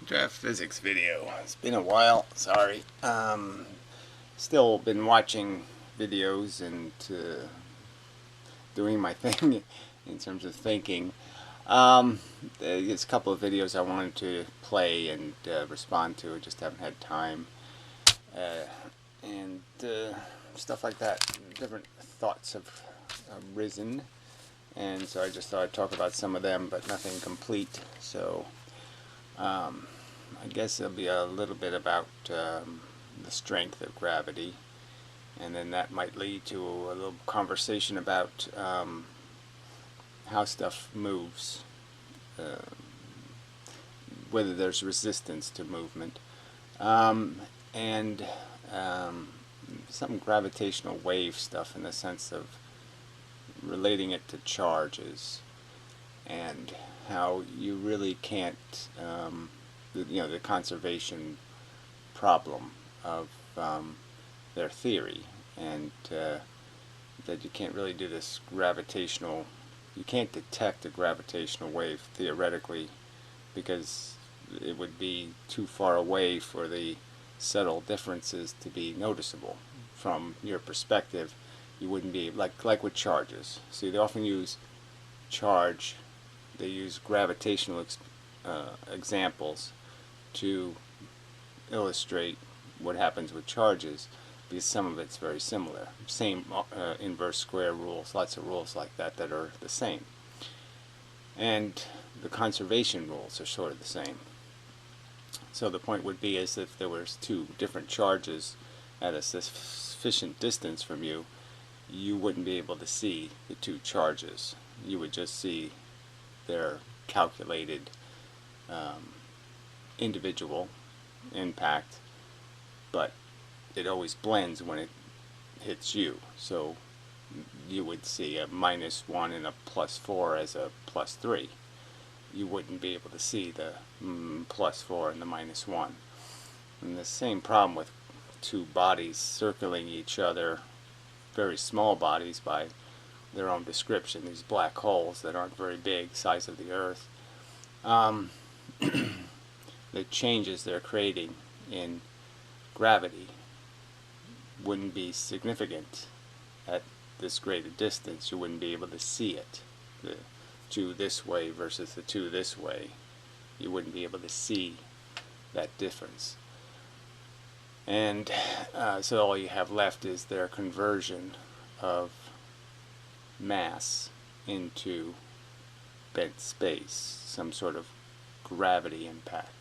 Draft physics video. It's been a while, sorry. Still been watching videos and doing my thing in terms of thinking. There's a couple of videos I wanted to play and respond to. I just haven't had time. And stuff like that. Different thoughts have arisen. And so I just thought I'd talk about some of them, but nothing complete. So I guess it'll be a little bit about the strength of gravity, and then that might lead to a little conversation about how stuff moves, whether there's resistance to movement, and some gravitational wave stuff in the sense of relating it to charges, and how you really can't, the conservation problem of their theory, and that you can't really do this gravitational, you can't detect a gravitational wave theoretically because it would be too far away for the subtle differences to be noticeable from your perspective. You wouldn't be like with charges. See, they often use charge. They use gravitational examples to illustrate what happens with charges, because some of it's very similar. Same inverse square rules, lots of rules like that that are the same. And the conservation rules are sort of the same. So the point would be as if there was two different charges at a sufficient distance from you, you wouldn't be able to see the two charges. You would just see their calculated individual impact, but it always blends when it hits you. So you would see a -1 and a +4 as a +3. You wouldn't be able to see the +4 and the -1. And the same problem with two bodies circling each other, very small bodies by their own description, these black holes that aren't very big, size of the Earth. The changes they're creating in gravity wouldn't be significant at this great a distance. You wouldn't be able to see it. The two this way versus the two this way, you wouldn't be able to see that difference. And so all you have left is their conversion of mass into bent space, some sort of gravity impact,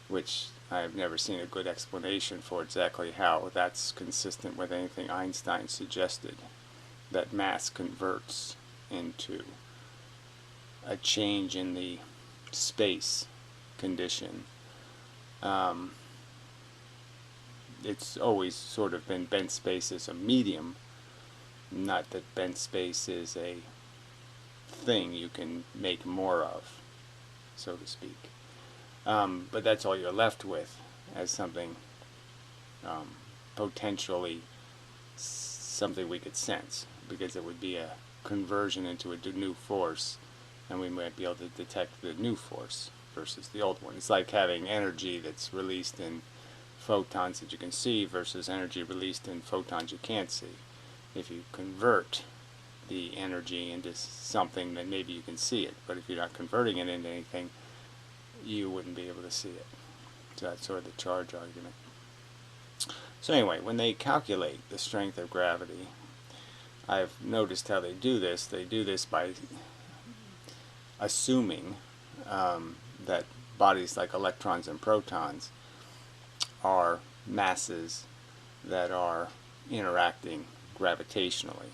which I've never seen a good explanation for exactly how that's consistent with anything Einstein suggested, that mass converts into a change in the space condition. It's always sort of been bent space as a medium, not that bent space is a thing you can make more of, so to speak. But that's all you're left with as something potentially something we could sense, because it would be a conversion into a new force, and we might be able to detect the new force versus the old one. It's like having energy that's released in photons that you can see versus energy released in photons you can't see. If you convert the energy into something, then maybe you can see it, but if you're not converting it into anything, you wouldn't be able to see it. So that's sort of the charge argument. So anyway, when they calculate the strength of gravity, I've noticed how they do this. They do this by assuming that bodies like electrons and protons are masses that are interacting gravitationally.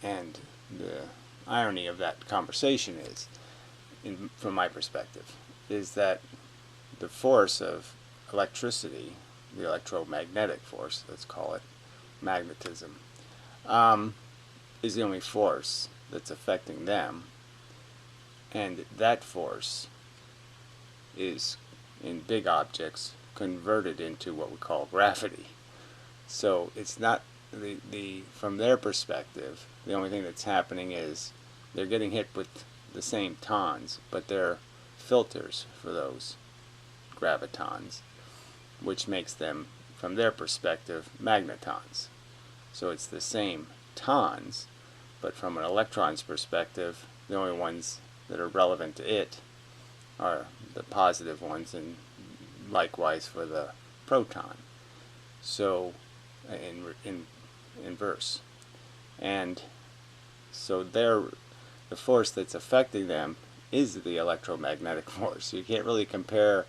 And the irony of that conversation is, from my perspective, is that the force of electricity, the electromagnetic force, let's call it magnetism, is the only force that's affecting them, and that force is, in big objects, converted into what we call gravity. So it's not from their perspective, the only thing that's happening is they're getting hit with the same tons, but they're filters for those gravitons, which makes them, from their perspective, magnetons. So it's the same tons, but from an electron's perspective, the only ones that are relevant to it are the positive ones, and likewise for the proton. So in inverse. And so the force that's affecting them is the electromagnetic force. You can't really compare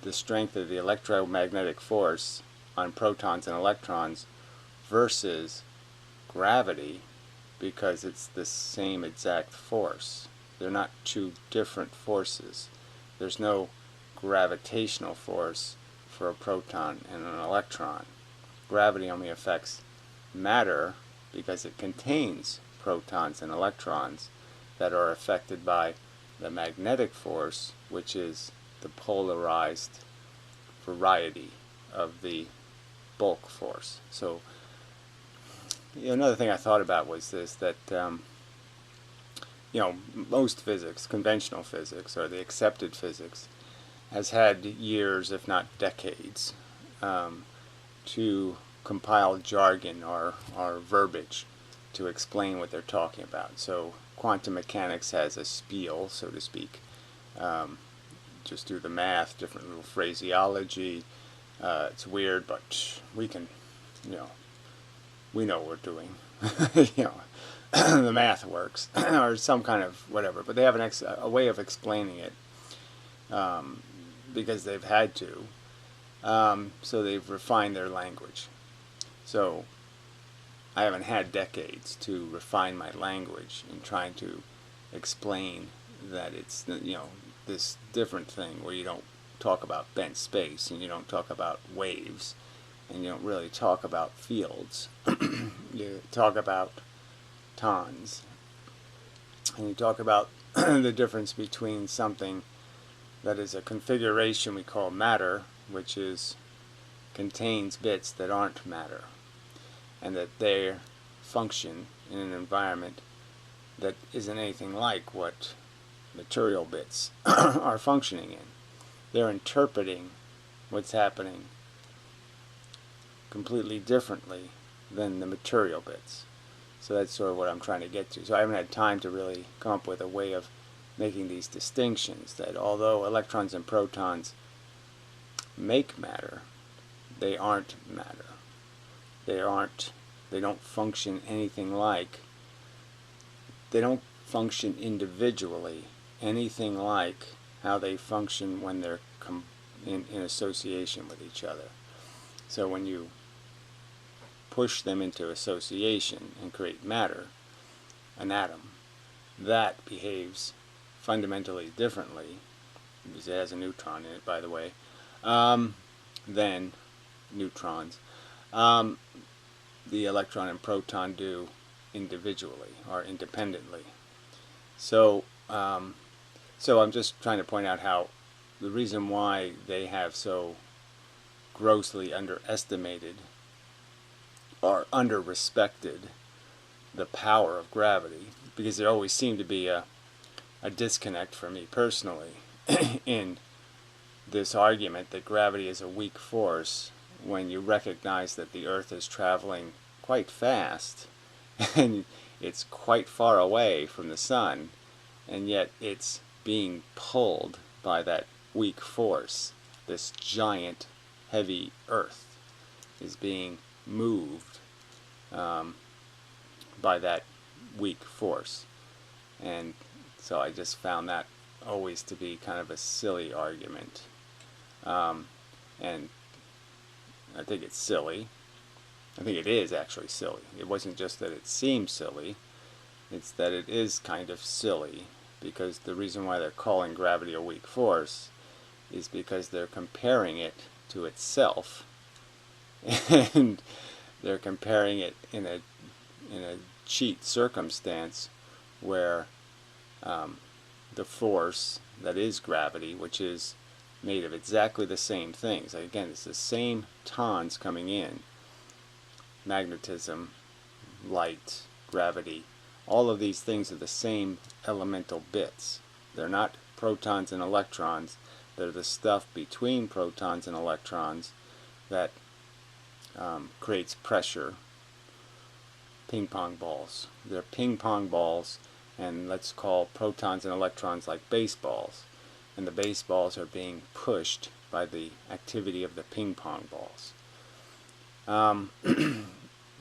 the strength of the electromagnetic force on protons and electrons versus gravity, because it's the same exact force. They're not two different forces. There's no gravitational force for a proton and an electron. Gravity only affects matter because it contains protons and electrons that are affected by the magnetic force, which is the polarized variety of the bulk force. So another thing I thought about was this, that most physics, conventional physics, or the accepted physics, has had years, if not decades, to compile jargon or verbiage to explain what they're talking about. So quantum mechanics has a spiel, so to speak. Just do the math, different little phraseology. It's weird, but we can, we know what we're doing. The math works, or some kind of whatever. But they have a way of explaining it because they've had to. So they've refined their language. So I haven't had decades to refine my language in trying to explain that it's this different thing where you don't talk about bent space, and you don't talk about waves, and you don't really talk about fields. You talk about tons, and you talk about the difference between something that is a configuration we call matter, which contains bits that aren't matter, and that they function in an environment that isn't anything like what material bits are functioning in. They're interpreting what's happening completely differently than the material bits. So that's sort of what I'm trying to get to. So I haven't had time to really come up with a way of making these distinctions, that although electrons and protons make matter, they aren't matter. They don't function anything like, they don't function individually anything like how they function when they're in association with each other. So when you push them into association and create matter, an atom, that behaves fundamentally differently, because it has a neutron in it, by the way, than neutrons. The electron and proton do individually or independently. So I'm just trying to point out how the reason why they have so grossly underestimated or under-respected the power of gravity, because there always seemed to be a disconnect for me personally in this argument that gravity is a weak force, when you recognize that the Earth is traveling quite fast and it's quite far away from the Sun, and yet it's being pulled by that weak force. This giant, heavy Earth is being moved by that weak force. And so I just found that always to be kind of a silly argument. And I think it's silly. I think it is actually silly. It wasn't just that it seems silly, it's that it is kind of silly, because the reason why they're calling gravity a weak force is because they're comparing it to itself, and they're comparing it in a cheat circumstance where the force that is gravity, which is made of exactly the same things. Again, it's the same tons coming in. Magnetism, light, gravity, all of these things are the same elemental bits. They're not protons and electrons. They're the stuff between protons and electrons that creates pressure. Ping pong balls. They're ping pong balls, and let's call protons and electrons like baseballs. And the baseballs are being pushed by the activity of the ping pong balls.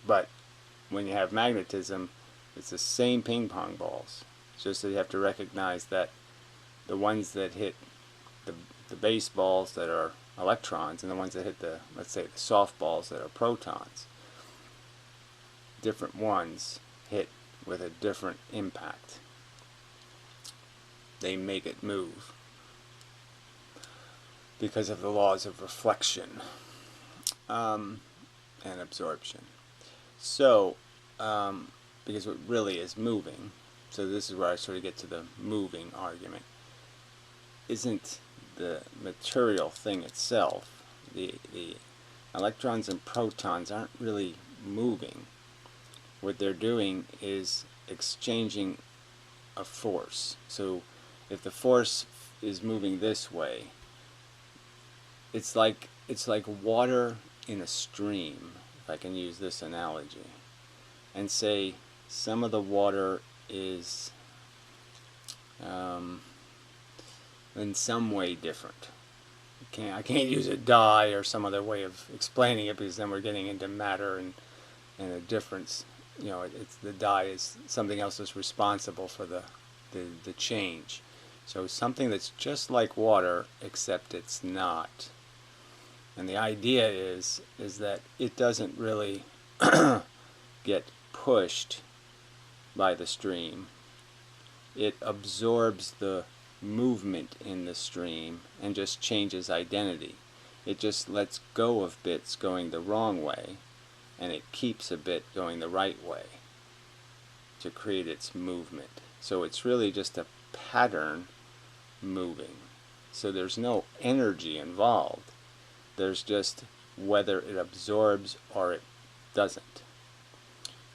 But when you have magnetism, it's the same ping pong balls. It's just that you have to recognize that the ones that hit the baseballs that are electrons and the ones that hit the, let's say, the softballs that are protons, different ones hit with a different impact. They make it move because of the laws of reflection and absorption. So, because it really is moving, so this is where I sort of get to the moving argument, isn't the material thing itself, the electrons and protons aren't really moving. What they're doing is exchanging a force. So if the force is moving this way, it's like water in a stream, if I can use this analogy, and say some of the water is in some way different. I can't use a dye or some other way of explaining it, because then we're getting into matter and a difference. You know, the dye is something else that's responsible for the change. So something that's just like water, except it's not. And the idea is that it doesn't really get pushed by the stream. It absorbs the movement in the stream and just changes identity. It just lets go of bits going the wrong way, and it keeps a bit going the right way to create its movement. So it's really just a pattern moving. So there's no energy involved. There's just whether it absorbs or it doesn't.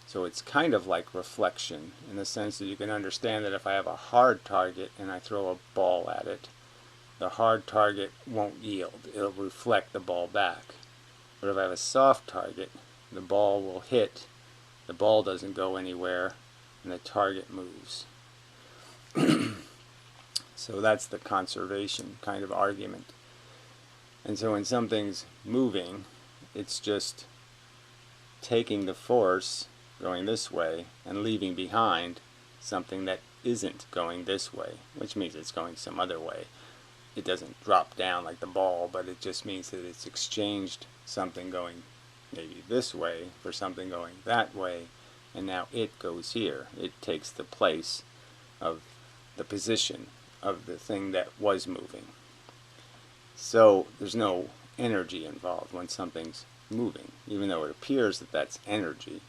So it's kind of like reflection, in the sense that you can understand that if I have a hard target and I throw a ball at it, the hard target won't yield. It'll reflect the ball back. But if I have a soft target, the ball will hit, the ball doesn't go anywhere, and the target moves. So that's the conservation kind of argument. And so when something's moving, it's just taking the force going this way and leaving behind something that isn't going this way, which means it's going some other way. It doesn't drop down like the ball, but it just means that it's exchanged something going maybe this way for something going that way, and now it goes here. It takes the place of the position of the thing that was moving. So there's no energy involved when something's moving, even though it appears that that's energy.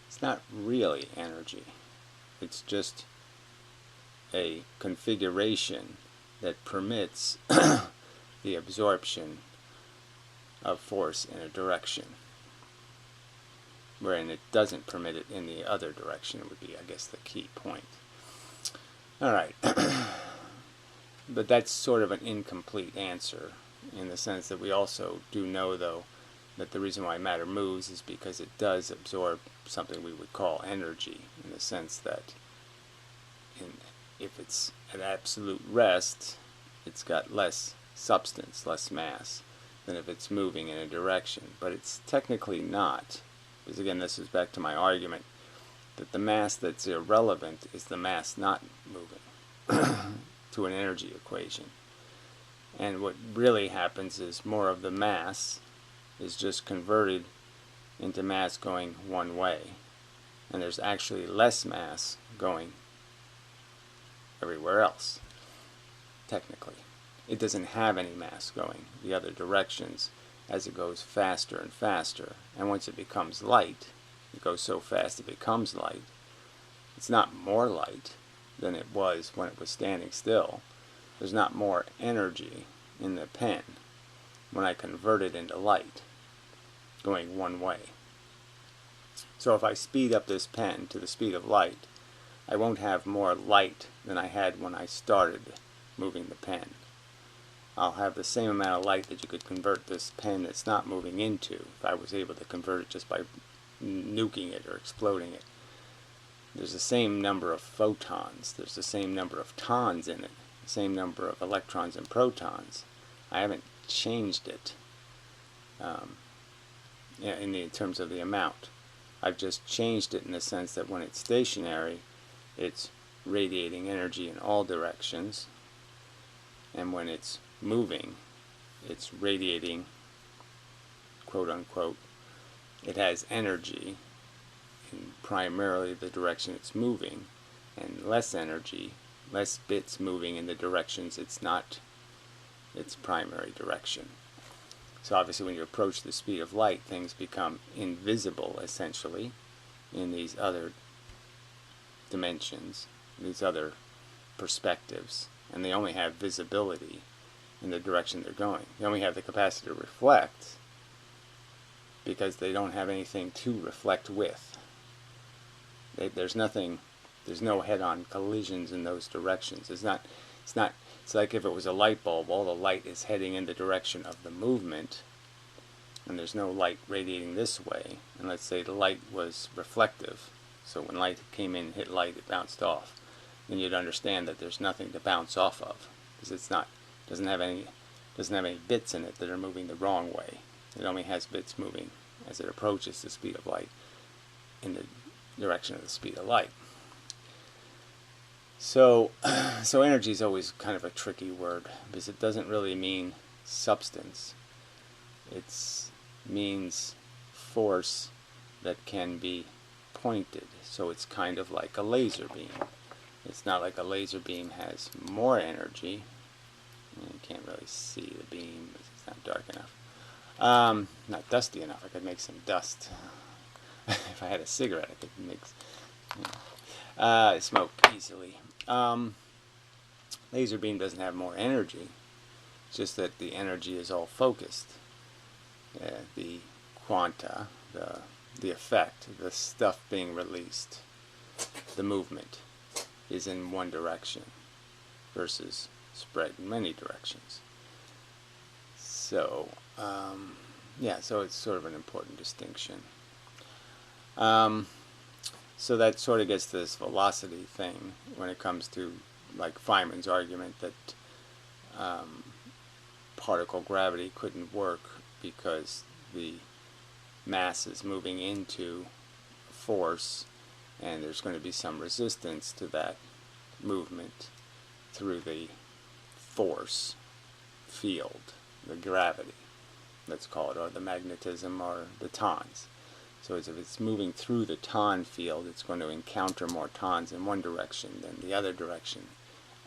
It's not really energy. It's just a configuration that permits the absorption of force in a direction, wherein it doesn't permit it in the other direction. It would be, I guess, the key point. Alright. But that's sort of an incomplete answer, in the sense that we also do know, though, that the reason why matter moves is because it does absorb something we would call energy, in the sense that if it's at absolute rest, it's got less substance, less mass, than if it's moving in a direction. But it's technically not, because again, this is back to my argument that the mass that's irrelevant is the mass not moving to an energy equation. And what really happens is more of the mass is just converted into mass going one way, and there's actually less mass going everywhere else. Technically, it doesn't have any mass going the other directions as it goes faster and faster, and once it becomes light, it goes so fast it becomes light. It's not more light than it was when it was standing still. There's not more energy in the pen when I convert it into light, going one way. So if I speed up this pen to the speed of light, I won't have more light than I had when I started moving the pen. I'll have the same amount of light that you could convert this pen that's not moving into if I was able to convert it just by nuking it or exploding it. There's the same number of photons, there's the same number of tons in it, the same number of electrons and protons. I haven't changed it in terms of the amount. I've just changed it in the sense that when it's stationary, it's radiating energy in all directions, and when it's moving, it's radiating, quote unquote, it has energy in primarily the direction it's moving, and less energy, less bits moving in the directions it's not its primary direction. So obviously when you approach the speed of light, things become invisible essentially in these other dimensions, these other perspectives, and they only have visibility in the direction they're going. They only have the capacity to reflect because they don't have anything to reflect with. There's no head-on collisions in those directions. It's like if it was a light bulb, all the light is heading in the direction of the movement, and there's no light radiating this way. And let's say the light was reflective, so when light came in and hit light, it bounced off. Then you'd understand that there's nothing to bounce off of, because doesn't have any bits in it that are moving the wrong way. It only has bits moving as it approaches the speed of light in the direction of the speed of light. So energy is always kind of a tricky word because it doesn't really mean substance. It means force that can be pointed. So it's kind of like a laser beam. It's not like a laser beam has more energy. You can't really see the beam because it's not dark enough. Not dusty enough. I could make some dust. If I had a cigarette, I could make smoke easily. Laser beam doesn't have more energy. It's just that the energy is all focused. The quanta, the effect, the stuff being released, the movement is in one direction versus spread in many directions. So, so it's sort of an important distinction. So that sort of gets to this velocity thing when it comes to like Feynman's argument that particle gravity couldn't work because the mass is moving into force and there's going to be some resistance to that movement through the force field, the gravity, let's call it, or the magnetism, or the tons. So if it's moving through the ton field, it's going to encounter more tons in one direction than the other direction,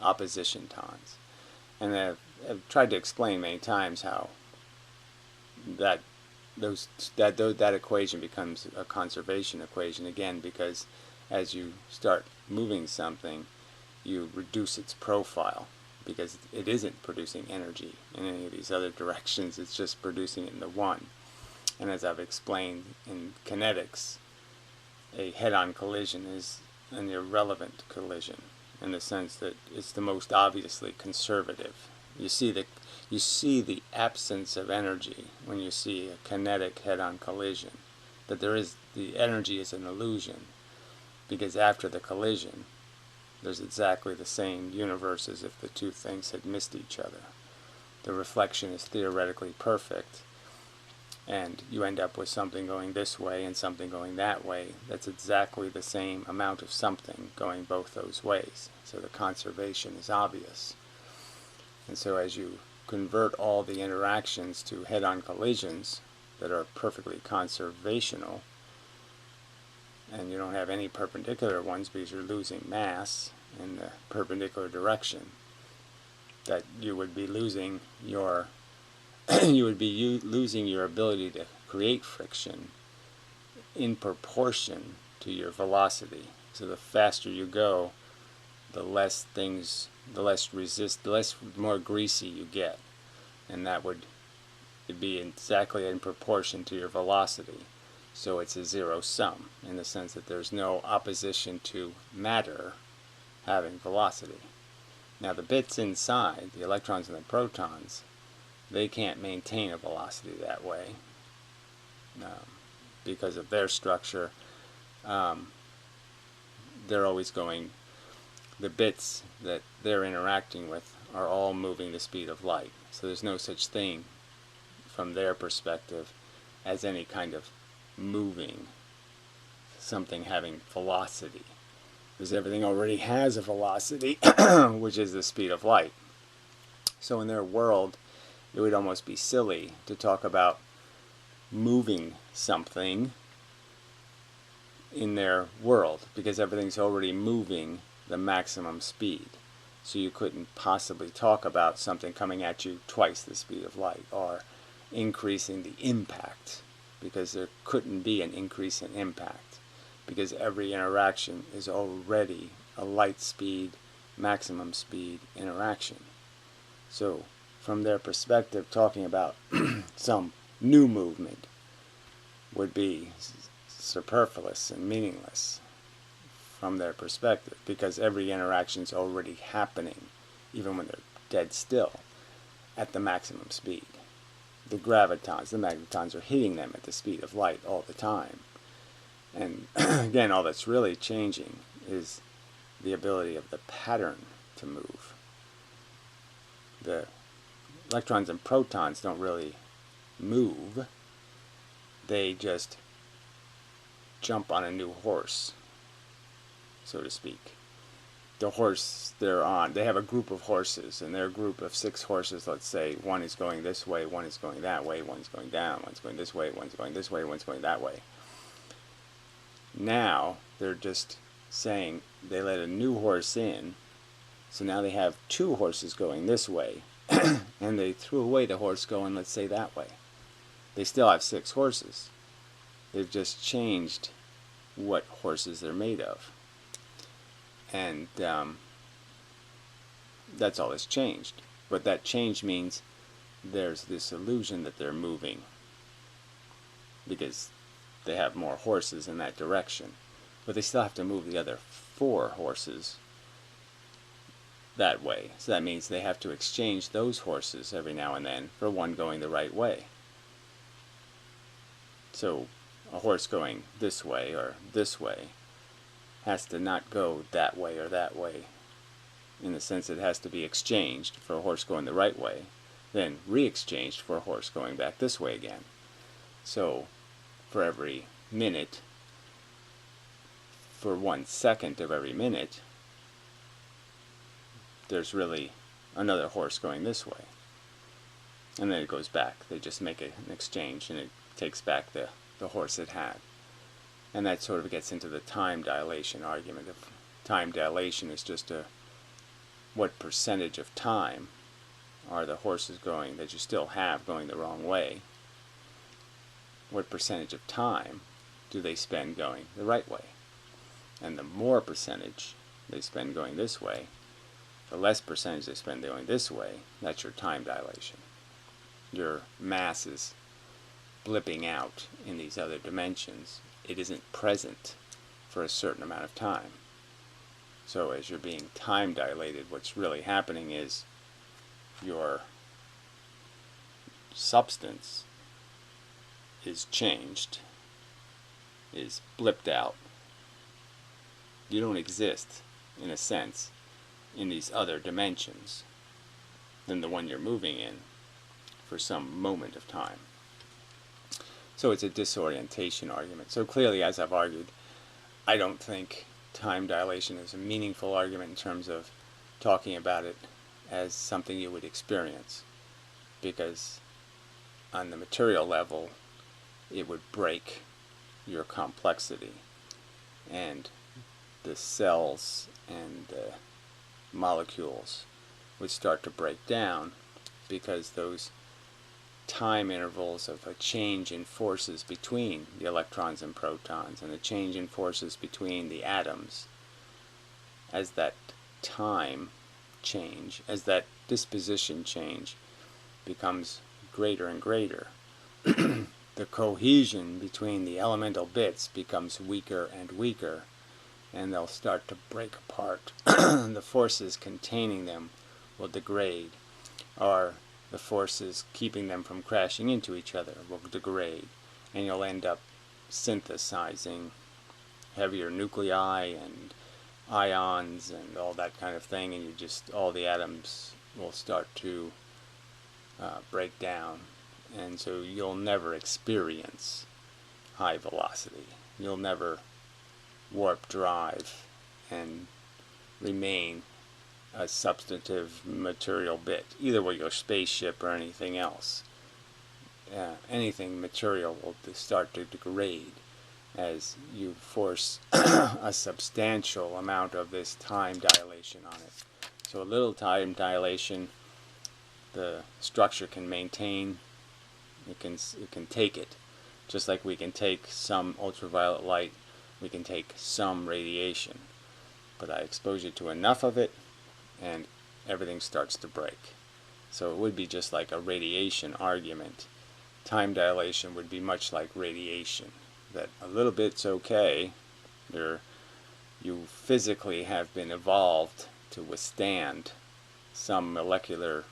opposition tons. And I've tried to explain many times how that equation becomes a conservation equation again, because as you start moving something, you reduce its profile because it isn't producing energy in any of these other directions. It's just producing it in the one. And as I've explained in kinetics, a head-on collision is an irrelevant collision in the sense that it's the most obviously conservative. You see the absence of energy when you see a kinetic head-on collision. That the energy is an illusion, because after the collision, there's exactly the same universe as if the two things had missed each other. The reflection is theoretically perfect, and you end up with something going this way and something going that way. That's exactly the same amount of something going both those ways. So the conservation is obvious. And so as you convert all the interactions to head-on collisions that are perfectly conservational, and you don't have any perpendicular ones because you're losing mass in the perpendicular direction, that you would be losing your losing your ability to create friction in proportion to your velocity. So the faster you go, the more greasy you get, and that would be exactly in proportion to your velocity. So it's a zero sum in the sense that there's no opposition to matter having velocity. Now the bits inside, the electrons and the protons, they can't maintain a velocity that way because of their structure. They're always going, the bits that they're interacting with are all moving the speed of light. So there's no such thing from their perspective as any kind of moving, something having velocity, because everything already has a velocity, which is the speed of light. So in their world, it would almost be silly to talk about moving something in their world, because everything's already moving the maximum speed. So you couldn't possibly talk about something coming at you twice the speed of light, or increasing the impact, because there couldn't be an increase in impact, because every interaction is already a light speed, maximum speed interaction. So from their perspective, talking about some new movement would be superfluous and meaningless from their perspective, because every interaction is already happening, even when they're dead still, at the maximum speed. The gravitons, the magnetons are hitting them at the speed of light all the time. And again, all that's really changing is the ability of the pattern to move. The electrons and protons don't really move. They just jump on a new horse, so to speak. The horse they're on, they have a group of horses, and their group of 6 horses, let's say, one is going this way, one is going that way, one's going down, one's going this way, one's going this way, one's going that way. Now they're just saying they let a new horse in, so now they have 2 horses going this way, and they threw away the horse going, let's say, that way. They still have 6 horses. They've just changed what horses they're made of. And that's all that's changed. But that change means there's this illusion that they're moving, because they have more horses in that direction. But they still have to move the other 4 horses that way. So that means they have to exchange those horses every now and then for one going the right way. So a horse going this way or this way has to not go that way or that way, in the sense it has to be exchanged for a horse going the right way, then re-exchanged for a horse going back this way again. So for every minute, for 1 second of every minute, there's really another horse going this way. And then it goes back. They just make an exchange, and it takes back the horse it had. And that sort of gets into the time dilation argument. If time dilation is just what percentage of time are the horses going that you still have going the wrong way? What percentage of time do they spend going the right way? And the more percentage they spend going this way, the less percentage they spend going this way, that's your time dilation. Your mass is blipping out in these other dimensions. It isn't present for a certain amount of time. So as you're being time dilated, what's really happening is your substance is changed, is blipped out. You don't exist, in a sense, in these other dimensions than the one you're moving in for some moment of time. So it's a disorientation argument. So clearly, as I've argued, I don't think time dilation is a meaningful argument in terms of talking about it as something you would experience, because on the material level it would break your complexity, and the cells and the molecules would start to break down, because those time intervals of a change in forces between the electrons and protons, and a change in forces between the atoms, as that time change, as that disposition change becomes greater and greater, the cohesion between the elemental bits becomes weaker and weaker, and they'll start to break apart. The forces containing them will degrade, or the forces keeping them from crashing into each other will degrade, and you'll end up synthesizing heavier nuclei and ions and all that kind of thing, and all the atoms will start to break down, and so you'll never experience high velocity. You'll never warp drive and remain a substantive material bit, either with your spaceship or anything else. Anything material will start to degrade as you force a substantial amount of this time dilation on it. So a little time dilation, the structure can maintain. It can take it, just like we can take some ultraviolet light, we can take some radiation. But I expose you to enough of it, and everything starts to break. So it would be just like a radiation argument. Time dilation would be much like radiation, that a little bit's okay. You physically have been evolved to withstand some molecular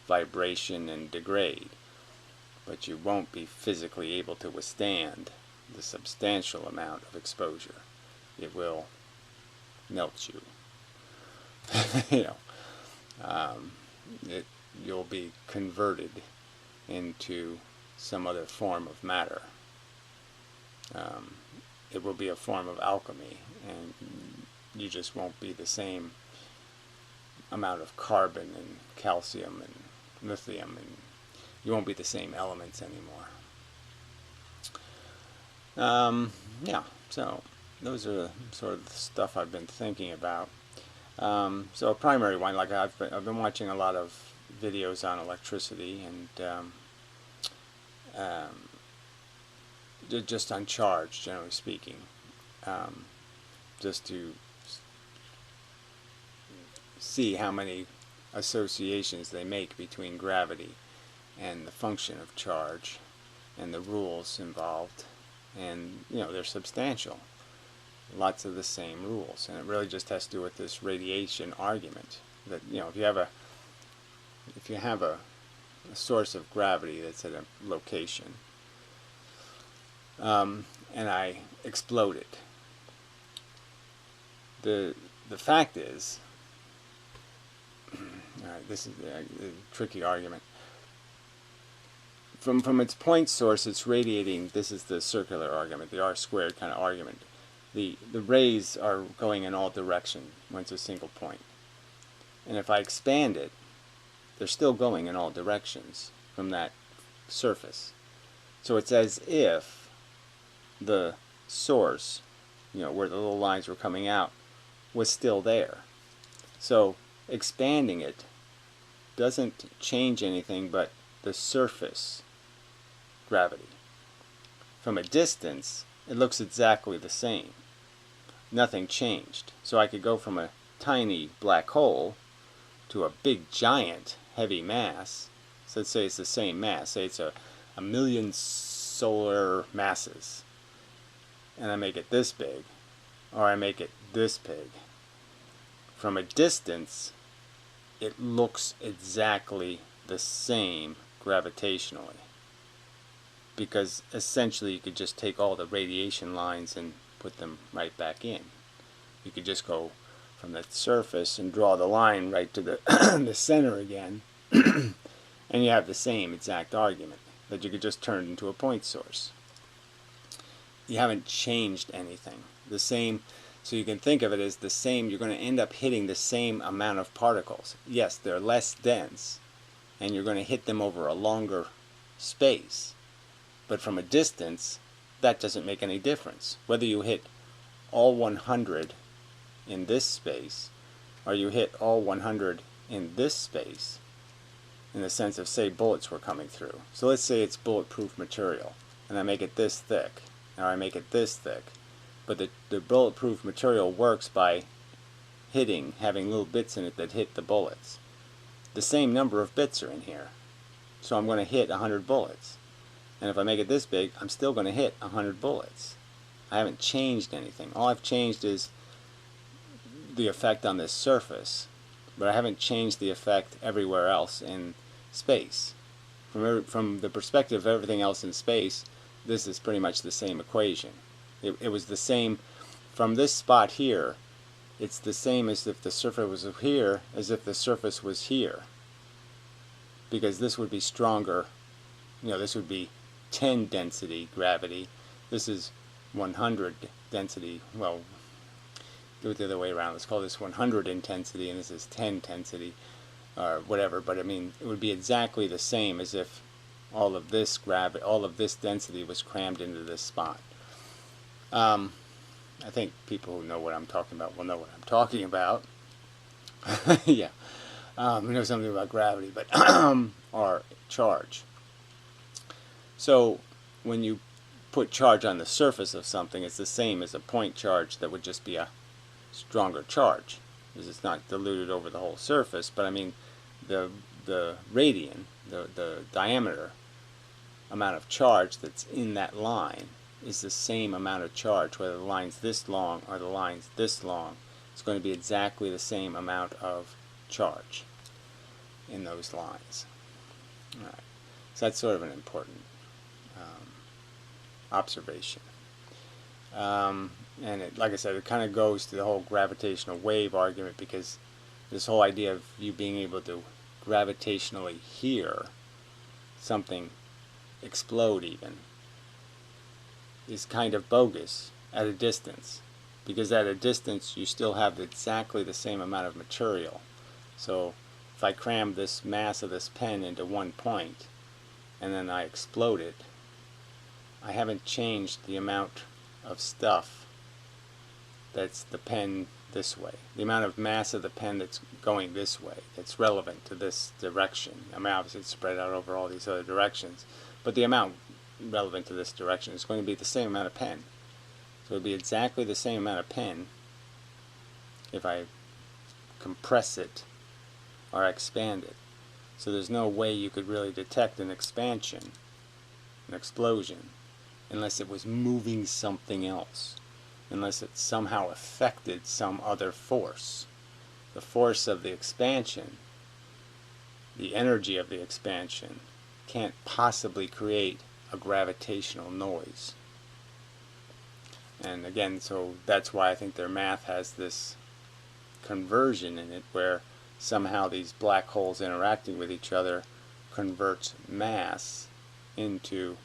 vibration and degrade, but you won't be physically able to withstand the substantial amount of exposure. It will melt you. You'll be converted into some other form of matter. It will be a form of alchemy, and you just won't be the same amount of carbon and calcium and lithium, and you won't be the same elements anymore. Yeah, so those are sort of the stuff I've been thinking about. So a primary one, like I've been watching a lot of videos on electricity and just on charge, generally speaking, just to see how many associations they make between gravity and the function of charge and the rules involved, and they're substantial. Lots of the same rules, and it really just has to do with this radiation argument that if you have a source of gravity that's at a location, and I explode it, the fact is, all right, this is a tricky argument. From its point source, it's radiating. This is the circular argument, the R squared kind of argument. The rays are going in all directions when it's a single point. And if I expand it, they're still going in all directions from that surface. So it's as if the source, where the little lines were coming out, was still there. So expanding it doesn't change anything but the surface gravity. From a distance, it looks exactly the same. Nothing changed. So I could go from a tiny black hole to a big giant heavy mass. So let's say it's the same mass. Say it's a million solar masses. And I make it this big, or I make it this big. From a distance, it looks exactly the same gravitationally. Because essentially you could just take all the radiation lines and put them right back in. You could just go from the surface and draw the line right to the, the center again, and you have the same exact argument that you could just turn into a point source. You haven't changed anything. The same, so you can think of it as the same. You're going to end up hitting the same amount of particles. Yes, they're less dense, and you're going to hit them over a longer space. But from a distance, that doesn't make any difference. Whether you hit all 100 in this space, or you hit all 100 in this space, in the sense of, say, bullets were coming through. So let's say it's bulletproof material, and I make it this thick, or I make it this thick. But the bulletproof material works by having little bits in it that hit the bullets. The same number of bits are in here. So I'm going to hit 100 bullets. And if I make it this big, I'm still going to hit 100 bullets. I haven't changed anything. All I've changed is the effect on this surface, but I haven't changed the effect everywhere else in space. From the perspective of everything else in space, this is pretty much the same equation. It was the same from this spot here. It's the same as if the surface was here as if the surface was here, because this would be stronger. This would be 10 density gravity. This is 100 density. Well, do it the other way around. Let's call this 100 intensity, and this is 10 intensity, or whatever. But I mean, it would be exactly the same as if all of this density was crammed into this spot. I think people who know what I'm talking about will know what I'm talking about. Yeah, we know something about gravity, but or charge. So when you put charge on the surface of something, it's the same as a point charge that would just be a stronger charge, because it's not diluted over the whole surface. But I mean, the radian, the diameter amount of charge that's in that line is the same amount of charge, whether the line's this long or the line's this long. It's going to be exactly the same amount of charge in those lines. All right. So that's sort of an important observation. And like I said, it kind of goes to the whole gravitational wave argument, because this whole idea of you being able to gravitationally hear something explode even is kind of bogus at a distance, because at a distance you still have exactly the same amount of material. So if I cram this mass of this pen into one point and then I explode it, I haven't changed the amount of stuff that's the pen this way, the amount of mass of the pen that's going this way, that's relevant to this direction. I mean, obviously it's spread out over all these other directions, but the amount relevant to this direction is going to be the same amount of pen. So it would be exactly the same amount of pen if I compress it or expand it. So there's no way you could really detect an expansion, an explosion, unless it was moving something else, unless it somehow affected some other force. The force of the expansion, the energy of the expansion, can't possibly create a gravitational noise. And again, so that's why I think their math has this conversion in it, where somehow these black holes interacting with each other converts mass into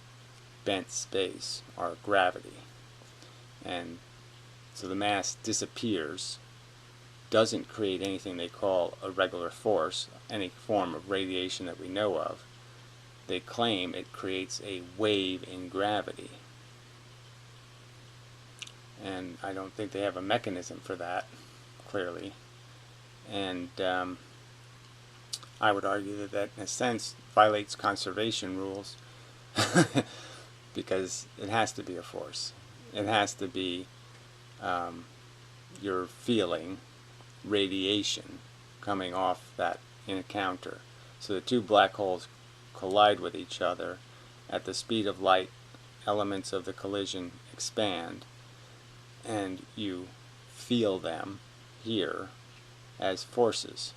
bent space or gravity. And so the mass disappears, doesn't create anything they call a regular force, any form of radiation that we know of. They claim it creates a wave in gravity. And I don't think they have a mechanism for that, clearly. And I would argue that that, in a sense, violates conservation rules, because it has to be a force. It has to be you're feeling radiation coming off that encounter. So the two black holes collide with each other at the speed of light. Elements of the collision expand, and you feel them here as forces,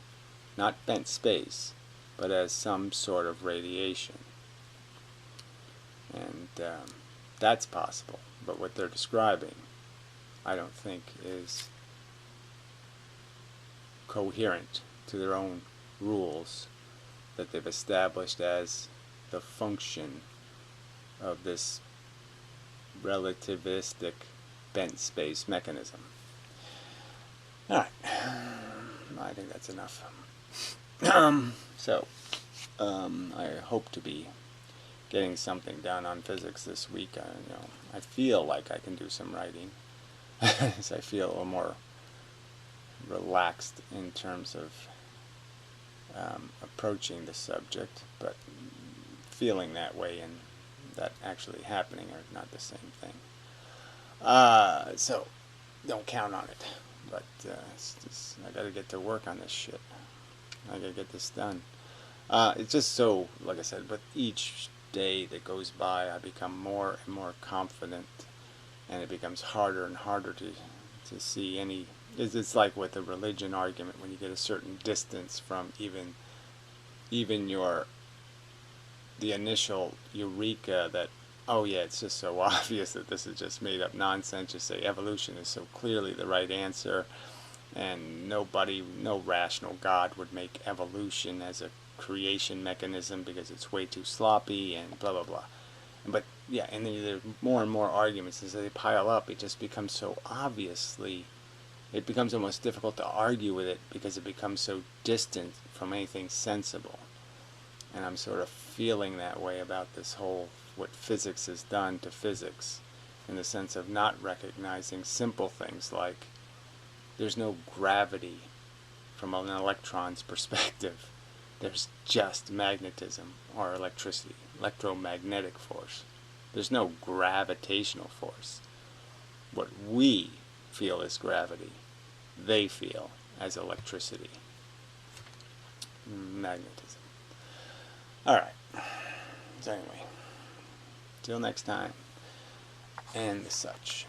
not bent space, but as some sort of radiation. And that's possible, but what they're describing, I don't think, is coherent to their own rules that they've established as the function of this relativistic bent space mechanism. Alright, I think that's enough. I hope to be getting something done on physics this week. I feel like I can do some writing. So I feel a little more relaxed in terms of approaching the subject, but feeling that way and that actually happening are not the same thing. So don't count on it. But I got to get to work on this shit. I got to get this done. It's just so, like I said, with each day that goes by, I become more and more confident, and it becomes harder and harder to see any It's like with a religion argument, when you get a certain distance from even the initial eureka that, oh yeah, it's just so obvious that this is just made up nonsense. Just say evolution is so clearly the right answer, and no rational God would make evolution as a creation mechanism because it's way too sloppy and blah blah blah. But yeah, and then there's more and more arguments as they pile up. It just becomes so obviously, it becomes almost difficult to argue with it because it becomes so distant from anything sensible. And I'm sort of feeling that way about this whole, what physics has done to physics, in the sense of not recognizing simple things like there's no gravity from an electron's perspective. There's just magnetism or electricity, electromagnetic force. There's no gravitational force. What we feel is gravity, they feel as electricity, magnetism. Alright, so anyway, till next time, and such.